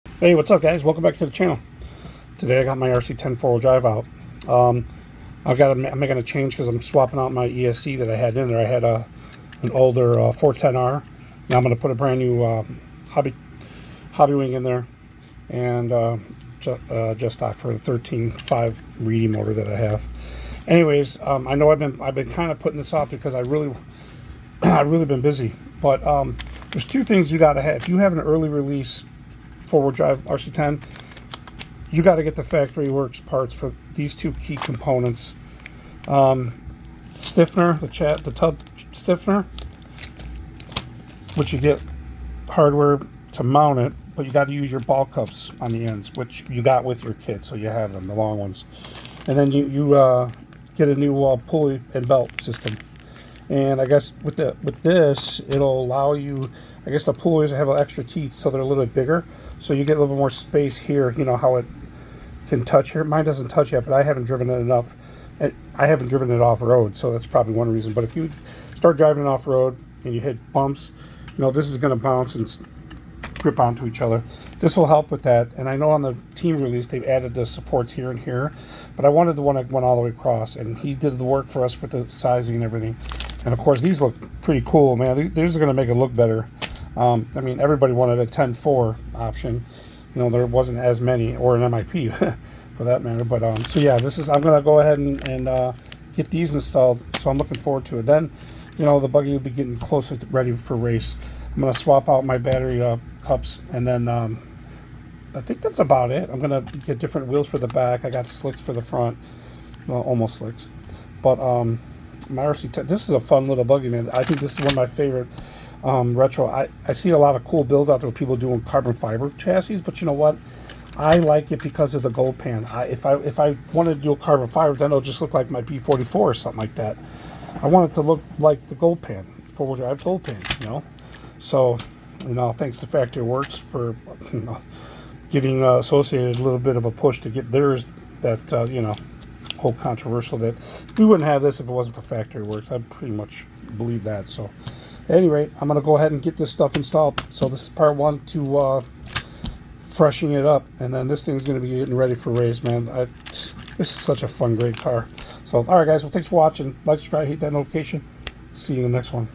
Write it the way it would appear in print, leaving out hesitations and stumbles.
Hey, what's up, guys? Welcome back to the channel. Today I got my RC10 four-wheel drive out. I'm making a change because I'm swapping out my ESC that I had in there. I had an older 410R. Now I'm going to put a brand new hobby wing in there, and just stock for the 13.5 Reedy motor that I have. Anyways, I know I've been kind of putting this off because I've really been busy. But there's two things you got to have. If you have an early release four-wheel drive RC10, you got to get the factory works parts for these two key components. Stiffener, the tub stiffener, which you get hardware to mount it, but you got to use your ball cups on the ends, which you got with your kit, so you have them, the long ones. And then you get a new pulley and belt system. And I guess with this, it'll allow you, I guess the pulleys have extra teeth, so they're a little bit bigger. So you get a little bit more space here. You know how it can touch here. Mine doesn't touch yet, but I haven't driven it enough. I haven't driven it off-road, so that's probably one reason. But if you start driving it off-road and you hit bumps, you know, this is going to bounce and grip onto each other. This will help with that. And I know on the team release, they've added the supports here and here. But I wanted the one that went all the way across. And he did the work for us with the sizing and everything. And of course, these look pretty cool, man. These are going to make it look better. I mean, everybody wanted a 10.4 option. You know, there wasn't as many, or an MIP for that matter. But so yeah, I'm going to go ahead and get these installed. So I'm looking forward to it. Then, you know, the buggy will be getting closer to ready for race. I'm going to swap out my battery cups, and then I think that's about it. I'm going to get different wheels for the back. I got slicks for the front, well, almost slicks. But my RC10, this is a fun little buggy, man. I think this is one of my favorite retro. I see a lot of cool builds out there with people doing carbon fiber chassis, but you know what? I like it because of the gold pan. If I wanted to do a carbon fiber, then it'll just look like my B44 or something like that. I want it to look like the gold pan, four-wheel drive gold pan, you know? So, you know, thanks to Factory Works for, you know, giving Associated a little bit of a push to get theirs. That you know, whole controversial that we wouldn't have this if it wasn't for Factory Works. I pretty much believe that. So at any rate, I'm going to go ahead and get this stuff installed. So this is part one to freshening it up, and then this thing's going to be getting ready for race, man. This is such a fun, great car. So all right, guys, well, thanks for watching. Like, subscribe, hit that notification. See you in the next one.